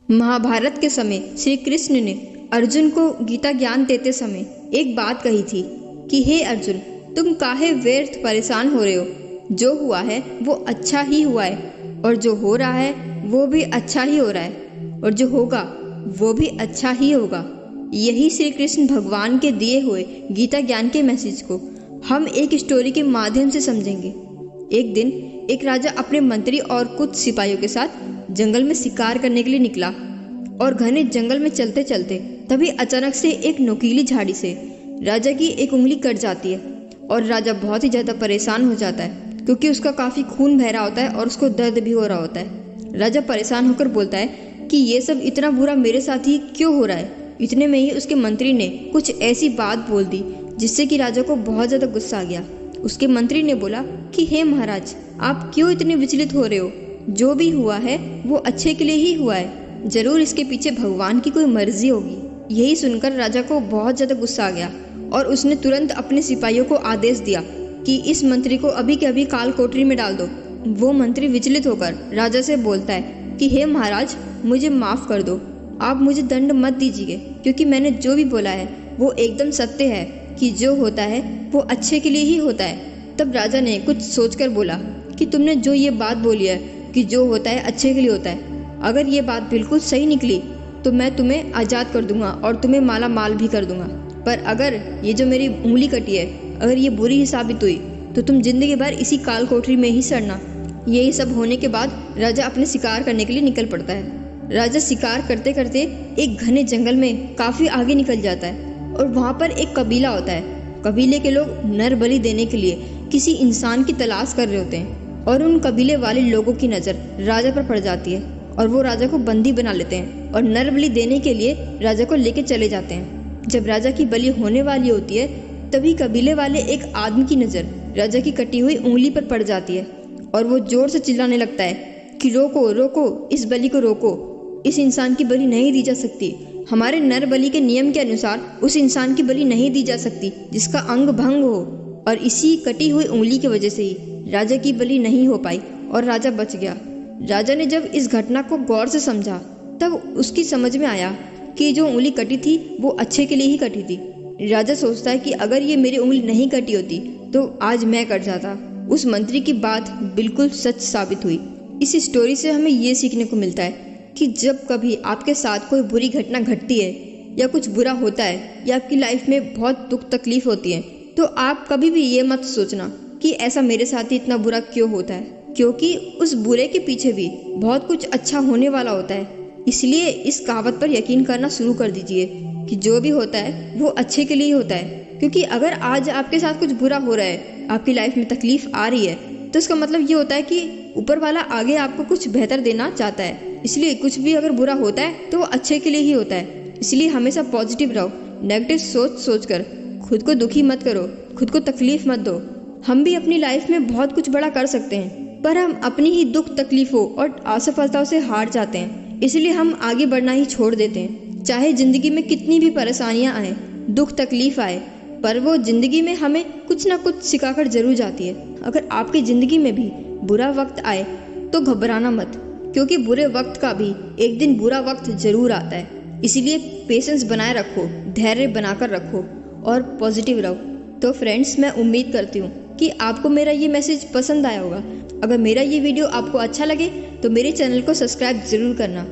महाभारत के समय श्री कृष्ण ने अर्जुन को गीता ज्ञान देते समय एक बात कही थी कि हे अर्जुन, तुम काहे व्यर्थ परेशान हो रहे हो। जो हुआ है वो अच्छा ही हुआ है, और जो हो रहा है वो भी अच्छा ही हो रहा है, और जो होगा वो भी अच्छा ही होगा। यही श्री कृष्ण भगवान के दिए हुए गीता ज्ञान के मैसेज को हम एक स्टोरी के माध्यम से समझेंगे। एक दिन एक राजा अपने मंत्री और कुछ सिपाहियों के साथ जंगल में शिकार करने के लिए निकला, और घने जंगल में चलते चलते तभी अचानक से एक नुकीली झाड़ी से राजा की एक उंगली कट जाती है, और राजा बहुत ही ज़्यादा परेशान हो जाता है क्योंकि उसका काफ़ी खून बह रहा होता है और उसको दर्द भी हो रहा होता है। राजा परेशान होकर बोलता है कि ये सब इतना बुरा मेरे साथ ही क्यों हो रहा है। इतने में ही उसके मंत्री ने कुछ ऐसी बात बोल दी जिससे कि राजा को बहुत ज़्यादा गुस्सा आ गया। उसके मंत्री ने बोला कि हे महाराज, आप क्यों इतने विचलित हो रहे हो। जो भी हुआ है वो अच्छे के लिए ही हुआ है, जरूर इसके पीछे भगवान की कोई मर्जी होगी। यही सुनकर राजा को बहुत ज़्यादा गुस्सा आ गया और उसने तुरंत अपने सिपाहियों को आदेश दिया कि इस मंत्री को अभी के अभी काल कोठरी में डाल दो। वो मंत्री विचलित होकर राजा से बोलता है कि हे महाराज, मुझे माफ़ कर दो, आप मुझे दंड मत दीजिए, क्योंकि मैंने जो भी बोला है वो एकदम सत्य है कि जो होता है वो अच्छे के लिए ही होता है। तब राजा ने कुछ सोचकर बोला कि तुमने जो ये बात बोली है कि जो होता है अच्छे के लिए होता है, अगर ये बात बिल्कुल सही निकली तो मैं तुम्हें आज़ाद कर दूंगा और तुम्हें माला माल भी कर दूंगा। पर अगर ये जो मेरी उंगली कटी है, अगर ये बुरी ही साबित हुई तो तुम जिंदगी भर इसी काल कोठरी में ही सड़ना। यही सब होने के बाद राजा अपने शिकार करने के लिए निकल पड़ता है। राजा शिकार करते करते एक घने जंगल में काफ़ी आगे निकल जाता है, और वहाँ पर एक कबीला होता है। कबीले के लोग नर बलि देने के लिए किसी इंसान की तलाश कर रहे होते हैं, और उन कबीले वाले लोगों की नज़र राजा पर पड़ जाती है और वो राजा को बंदी बना लेते हैं और नर बलि देने के लिए राजा को लेके चले जाते हैं। जब राजा की बलि होने वाली होती है तभी कबीले वाले एक आदमी की नज़र राजा की कटी हुई उंगली पर पड़ जाती है, और वो जोर से चिल्लाने लगता है कि रोको रोको, इस बलि को रोको, इस इंसान की बलि नहीं दी जा सकती। हमारे नर बलि के नियम के अनुसार उस इंसान की बलि नहीं दी जा सकती जिसका अंग भंग हो। और इसी कटी हुई उंगली की वजह से ही राजा की बलि नहीं हो पाई और राजा बच गया। राजा ने जब इस घटना को गौर से समझा तब उसकी समझ में आया कि जो उंगली कटी थी वो अच्छे के लिए ही कटी थी। राजा सोचता है कि अगर ये मेरी उंगली नहीं कटी होती तो आज मैं कट जाता। उस मंत्री की बात बिल्कुल सच साबित हुई। इस स्टोरी से हमें ये सीखने को मिलता है कि जब कभी आपके साथ कोई बुरी घटना घटती है या कुछ बुरा होता है या आपकी लाइफ में बहुत दुख तकलीफ होती है, तो आप कभी भी ये मत सोचना कि ऐसा मेरे साथ ही इतना बुरा क्यों होता है, क्योंकि उस बुरे के पीछे भी बहुत कुछ अच्छा होने वाला होता है। इसलिए इस कहावत पर यकीन करना शुरू कर दीजिए कि जो भी होता है वो अच्छे के लिए ही होता है। क्योंकि अगर आज आपके साथ कुछ बुरा हो रहा है, आपकी लाइफ में तकलीफ आ रही है, तो इसका मतलब ये होता है कि ऊपर वाला आगे आपको कुछ बेहतर देना चाहता है। इसलिए कुछ भी अगर बुरा होता है तो वो अच्छे के लिए ही होता है। इसलिए हमेशा पॉजिटिव रहो, नेगेटिव सोचकर खुद को दुखी मत करो, खुद को तकलीफ मत दो। हम भी अपनी लाइफ में बहुत कुछ बड़ा कर सकते हैं, पर हम अपनी ही दुख तकलीफों और असफलताओं से हार जाते हैं। इसलिए हम आगे बढ़ना ही छोड़ देते हैं। चाहे जिंदगी में कितनी भी परेशानियां आए, दुख तकलीफ आए, पर वो जिंदगी में हमें कुछ ना कुछ सिखाकर जरूर जाती है। अगर आपकी जिंदगी में भी बुरा वक्त आए तो घबराना मत, क्योंकि बुरे वक्त का भी एक दिन बुरा वक्त जरूर आता है। इसीलिए पेशेंस बनाए रखो, धैर्य बनाकर रखो और पॉजिटिव रहो। तो फ्रेंड्स, मैं उम्मीद करती हूँ कि आपको मेरा ये मैसेज पसंद आया होगा। अगर मेरा ये वीडियो आपको अच्छा लगे तो मेरे चैनल को सब्सक्राइब ज़रूर करना।